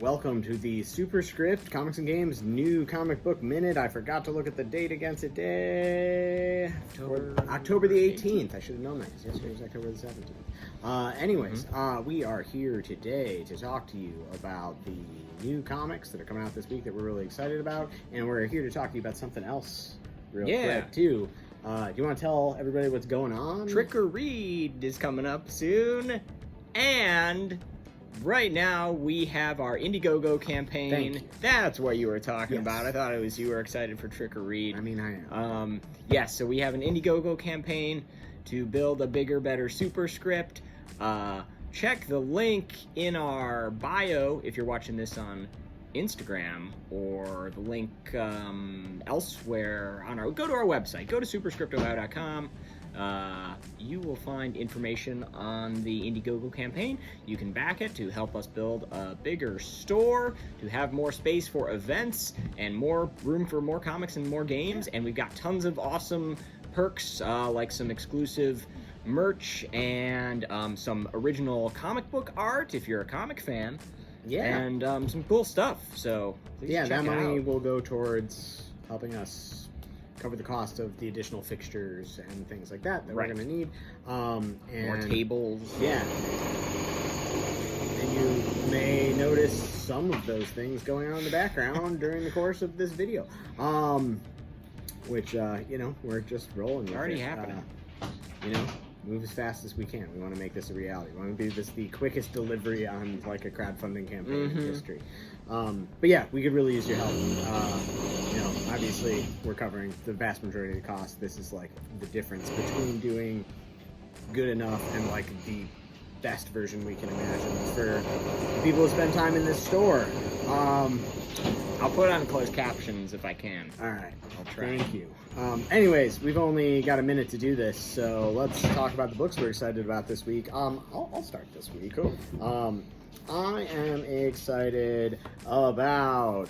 Welcome to the Superscript Comics and Games New Comic Book Minute. I forgot to look at the date against today. October the 18th. I should have known that because yesterday was October the 17th. We are here today to talk to you about the new comics that are coming out this week that we're really excited about. And we're here to talk to you about something else real quick, too. Do you want to tell everybody what's going on? Trick or Read is coming up soon. And right now we have our Indiegogo campaign. That's what you were talking about. I thought it was you were excited for Trick or Read. I mean, I am. Yes, so we have an Indiegogo campaign to build a bigger, better superscript. Check the link in our bio if you're watching this on Instagram, or the link elsewhere on go to our website. Go to superscriptohio.com. You will find information on the Indiegogo campaign. You can back it to help us build a bigger store, to have more space for events and more room for more comics and more games. And we've got tons of awesome perks, like some exclusive merch and some original comic book art if you're a comic fan. And some cool stuff. So please check that money out. will go towards helping us cover the cost of the additional fixtures and things like that we're going to need. And more tables. Yeah. And you may notice some of those things going on in the background during the course of this video. Which, we're just rolling with. Already happening. Move as fast as we can. We want to make this a reality. We want to be the quickest delivery on like a crowdfunding campaign in history. But yeah, we could really use your help. Obviously we're covering the vast majority of the cost. This is like the difference between doing good enough and like the best version we can imagine for people who spend time in this store. I'll put on closed captions if I can. All right. I'll try. Thank you. Anyways, we've only got a minute to do this, so let's talk about the books we're excited about this week. I'll start this week. Cool. I am excited about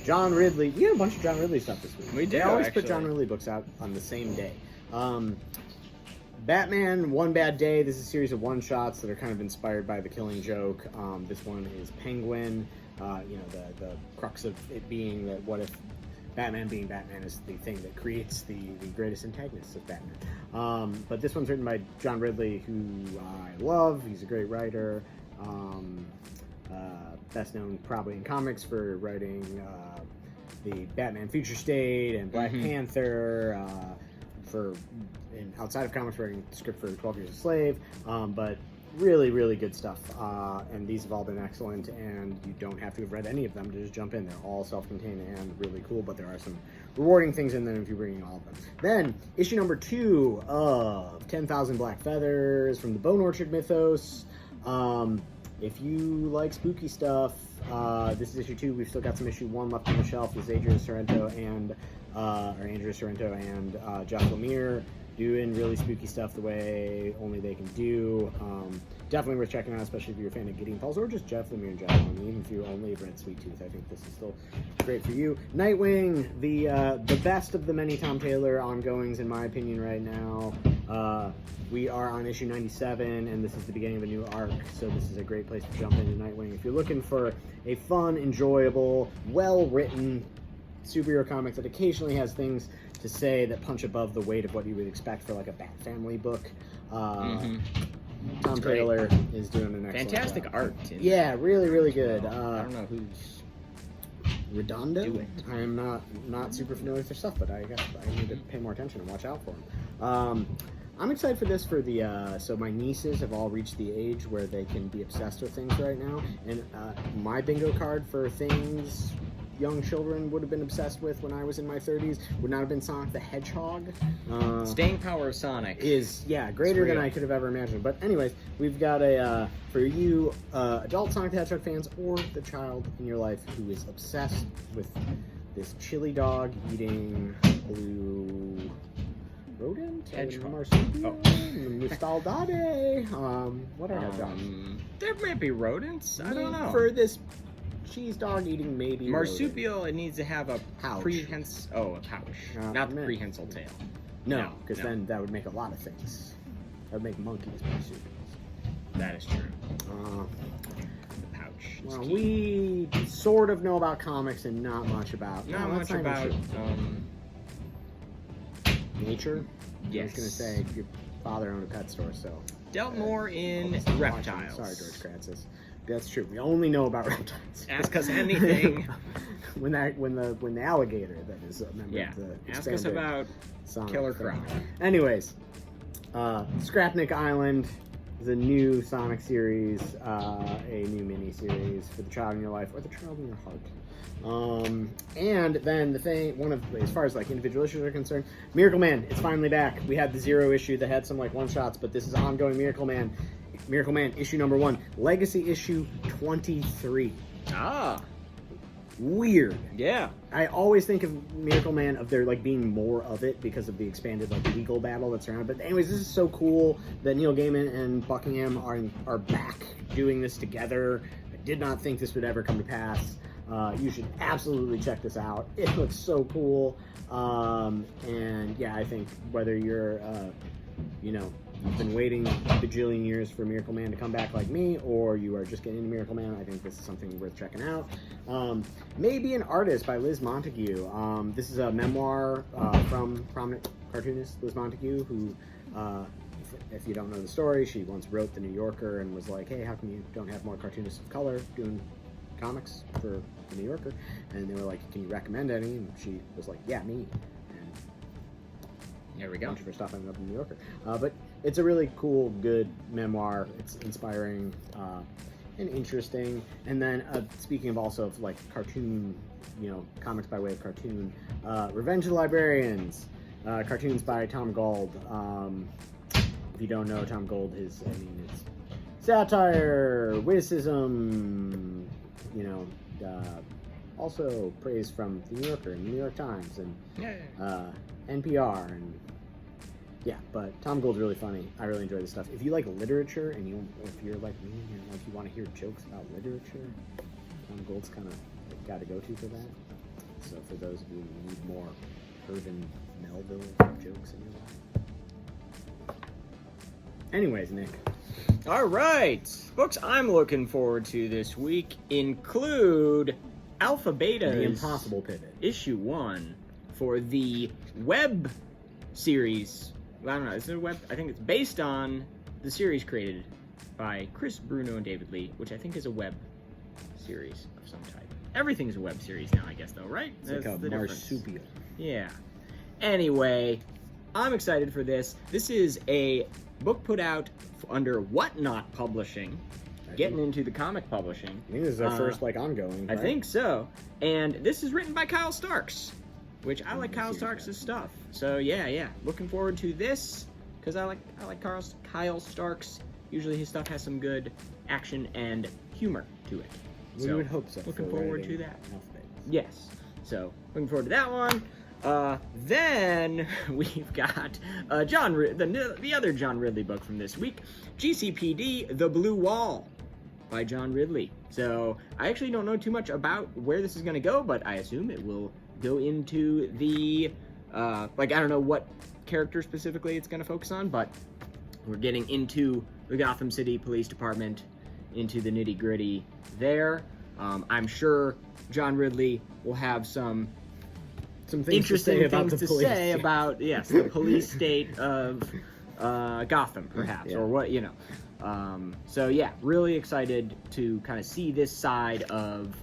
John Ridley. We had a bunch of John Ridley stuff this week. We did. They always put John Ridley books out on the same day. Batman One Bad Day. This is a series of one-shots that are kind of inspired by The Killing Joke. This one is Penguin. The crux of it being that what if Batman being Batman is the thing that creates the greatest antagonists of Batman. But this one's written by John Ridley, who I love. He's a great writer. Best known probably in comics for writing the Batman Future State and Black Panther. Outside of comics, writing the script for 12 Years a Slave. But really, really good stuff. And these have all been excellent, and you don't have to have read any of them to just jump in. They're all self-contained and really cool, but there are some rewarding things in them if you're bringing all of them. Then, issue number 2 of 10,000 Black Feathers from the Bone Orchard mythos. If you like spooky stuff, this is issue 2. We've still got some issue 1 left on the shelf. This is Andrea Sorrento and Jeff Lemire doing really spooky stuff the way only they can do. Definitely worth checking out, especially if you're a fan of Gideon Falls or just Jeff Lemire in general. Even if you only have read Sweet Tooth, I think this is still great for you. Nightwing, the best of the many Tom Taylor ongoings in my opinion right now. We are on issue 97, and this is the beginning of a new arc, so this is a great place to jump into Nightwing. If you're looking for a fun, enjoyable, well-written superhero comic that occasionally has things to say that punch above the weight of what you would expect for like a Bat Family book, Tom Taylor is doing an excellent fantastic job. art. Yeah, really, really good. I don't know who's Redondo? do it. I am not super familiar with their stuff, but I guess I need to pay more attention and watch out for them. I'm excited for this for the, so my nieces have all reached the age where they can be obsessed with things right now, and my bingo card for things young children would have been obsessed with when I was in my 30s would not have been Sonic the Hedgehog. Staying power of Sonic is, greater than I could have ever imagined. But anyways, we've got a, for you adult Sonic the Hedgehog fans or the child in your life who is obsessed with this chili dog eating blue rodent? Hedgehog. Marsupial? Mustaldade? What are hedgehogs? There might be rodents. I don't know. For this cheese dog eating maybe marsupial, it needs to have a pouch. A pouch, not the prehensile tail. No, because then that would make a lot of things. That would make monkeys marsupials. That is true. The pouch. much. It's Well, key. we sort of know about comics and not much about. Not no, much that's about. even true. Nature. I Yes. was gonna say your father owned a pet store, so. Dealt more in Almost not watching. reptiles. Sorry, George Kratzis. That's true. We only know about reptiles. Ask us anything. when the alligator that is a member Yeah. of the Ask us expanded about Sonic Killer thing. Croc. Anyways, Scrapnik Island is a new Sonic series, a new mini series for the child in your life or the child in your heart. And then as far as like individual issues are concerned, Miracle Man is finally back. We had the Zero issue that had some like one shots, but this is ongoing Miracle Man. Miracle Man issue number 1, Legacy issue 23. Ah, Weird. yeah. I always think of Miracle Man of there like being more of it because of the expanded like legal battle that's around. But anyways, this is so cool that Neil Gaiman and Buckingham are back doing this together. I did not think this would ever come to pass. You should absolutely check this out. It looks so cool. And yeah, I think whether you're you've been waiting a bajillion years for Miracle Man to come back like me, or you are just getting into Miracle Man, I think this is something worth checking out. Maybe an Artist by Liz Montague. This is a memoir from prominent cartoonist Liz Montague, who, if you don't know the story, she once wrote The New Yorker and was like, hey, how come you don't have more cartoonists of color doing comics for The New Yorker? And they were like, can you recommend any? And she was like, yeah, me. And There we a go. bunch of her stuff ended up in the New Yorker. But it's a really cool, good memoir. It's inspiring and interesting. And then speaking of also of like cartoon, comics by way of cartoon, Revenge of the Librarians, cartoons by Tom Gold. If you don't know Tom Gold, it's satire, witticism, also praise from the New Yorker and the New York Times and Yeah. NPR and yeah, but Tom Gold's really funny. I really enjoy this stuff. If you like literature and if you're like me and like you want to hear jokes about literature, Tom Gold's kind of got to go to for that. So for those of you who need more Irvin Melville jokes in your life. Anyways, Nick. All right. Books I'm looking forward to this week include Alpha Beta's The Impossible Pivot. issue 1 for the web series. Well, I don't know. Is it a web? I think it's based on the series created by Chris Bruno and David Lee, which I think is a web series of some type. Everything's a web series now, I guess, though, right? It's like a the difference. marsupial. Yeah. Anyway, I'm excited for this. This is a book put out under Whatnot Publishing, getting into the comic publishing. I think this is our first ongoing. I right? think so. And this is written by Kyle Starks, which I like Kyle huge Starks' fan. stuff. So yeah. Looking forward to this because I like Kyle Starks. Usually his stuff has some good action and humor to it. We So, would hope so. looking for forward writing to that. Alphabet. Yes. So looking forward to that one. Then we've got the other John Ridley book from this week, GCPD: The Blue Wall by John Ridley. So I actually don't know too much about where this is going to go, but I assume it will go into the I don't know what character specifically it's going to focus on, but we're getting into the Gotham City Police Department, into the nitty-gritty there. I'm sure John Ridley will have some Some interesting about things the to police. say about the police state of Gotham, perhaps, Yeah. or what So yeah, really excited to kind of see this side of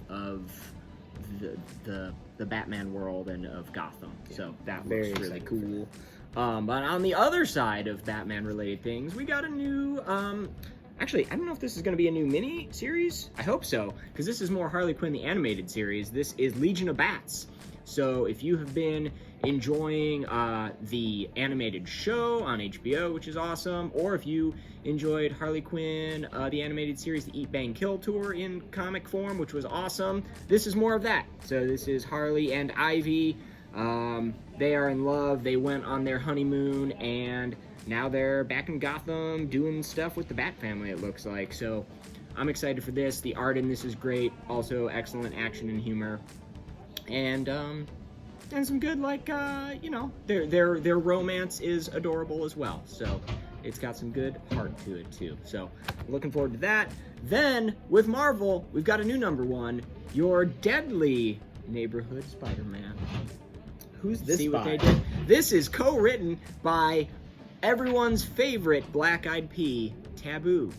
the Batman world and of Gotham. Yeah. So that Very looks really excited for cool. But on the other side of Batman-related things, we got a new. Actually, I don't know if this is going to be a new mini series. I hope so, because this is more Harley Quinn the animated series. This is Legion of Bats. So if you have been enjoying the animated show on HBO, which is awesome, or if you enjoyed Harley Quinn, the animated series, the Eat, Bang, Kill tour in comic form, which was awesome, this is more of that. So this is Harley and Ivy. They are in love. They went on their honeymoon, and now they're back in Gotham doing stuff with the Bat family, it looks like. So I'm excited for this. The art in this is great. Also excellent action and humor. And some good, their romance is adorable as well. So it's got some good heart to it too. So looking forward to that. Then with Marvel, we've got a new #1, Your Deadly Neighborhood Spider-Man. Who's this See what by? they did? This is co-written by everyone's favorite Black Eyed Pea, Taboo,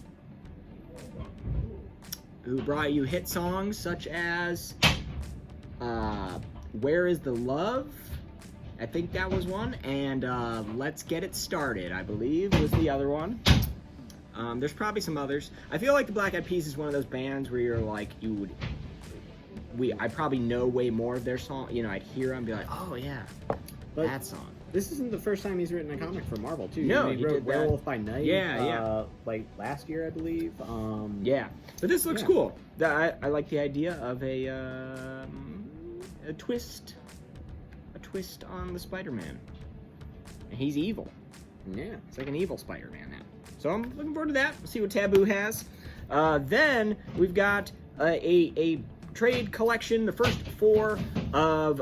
who brought you hit songs such as Where Is the Love? I think that was one. And Let's Get It Started, I believe, was the other one. There's probably some others. I feel like the Black Eyed Peas is one of those bands where you're like, I probably know way more of their song. You know, I'd hear them and be like, oh yeah, But that song. this isn't the first time he's written a comic for Marvel, too. No, he he wrote did that. Werewolf by Night. Yeah. Like last year, I believe. Yeah, but this looks Yeah. cool. I like the idea of a twist on the Spider-Man. And he's evil. Yeah. It's like an evil Spider-Man now. So I'm looking forward to that. We'll see what Taboo has. Then we've got a trade collection, the first 4 of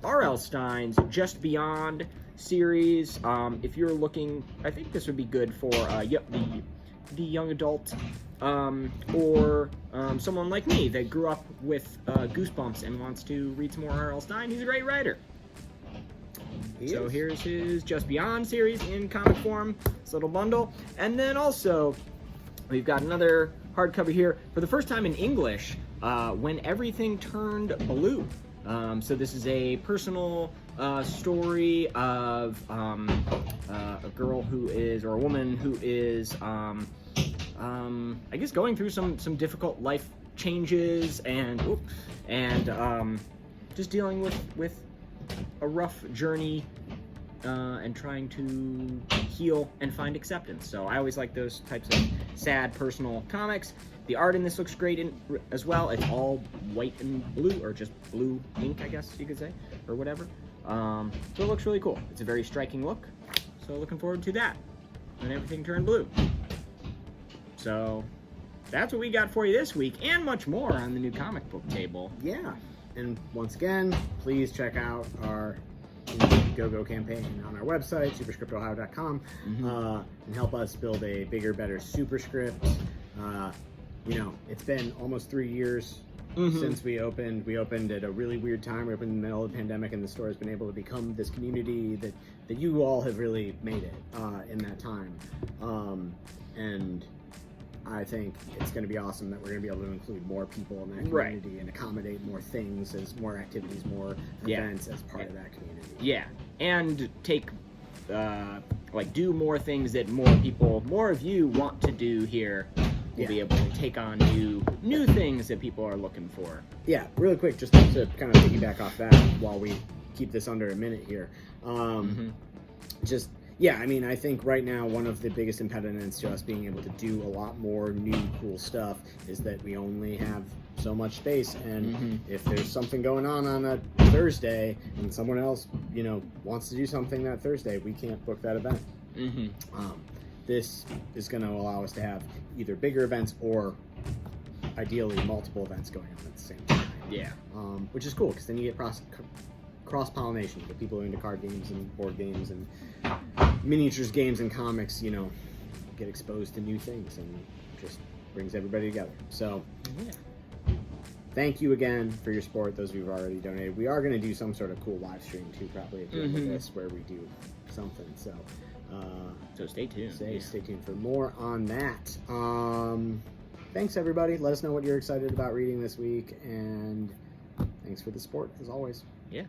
R.L. Stine's Just Beyond series. If you're looking, I think this would be good for the young adult or someone like me that grew up with Goosebumps and wants to read some more R.L. Stine. He's a great writer. So here's his Just Beyond series in comic form, this little bundle. And then also, we've got another hardcover here, for the first time in English, When Everything Turned Blue. So this is a personal story of a girl who is, or a woman who is, I guess going through some difficult life changes and just dealing with a rough journey and trying to heal and find acceptance. So I always like those types of sad personal comics. The art in this looks great as well. It's all white and blue, or just blue ink, I guess you could say, or whatever. So it looks really cool. It's a very striking look. So looking forward to that. When Everything Turned Blue. So that's what we got for you this week, and much more on the new comic book table. Yeah. And once again, please check out our Go campaign on our website, superscriptohio.com, and help us build a bigger, better Superscript. You know, it's been almost 3 years since we opened. We opened at a really weird time. We opened in the middle of the pandemic, and the store has been able to become this community that you all have really made it in that time. And I think it's going to be awesome that we're going to be able to include more people in that community and accommodate more things, as more activities, more events as part of that community. Yeah, and take, do more things that more of you want to do here. We'll be able to take on new things that people are looking for. Yeah, really quick, just to kind of piggyback off that while we keep this under a minute here. Yeah, I mean, I think right now one of the biggest impediments to us being able to do a lot more new cool stuff is that we only have so much space, and if there's something going on a Thursday and someone else, wants to do something that Thursday, we can't book that event. This is going to allow us to have either bigger events or ideally multiple events going on at the same time. Yeah. Which is cool, because then you get cross-pollination. You get people into card games and board games and miniatures games and comics, get exposed to new things, and just brings everybody together. So, thank you again for your support, those of you who've already donated. We are going to do some sort of cool live stream, too, probably at the end of this, where we do something. So stay tuned. Stay tuned for more on that. Thanks, everybody. Let us know what you're excited about reading this week, and thanks for the support, as always. Yeah.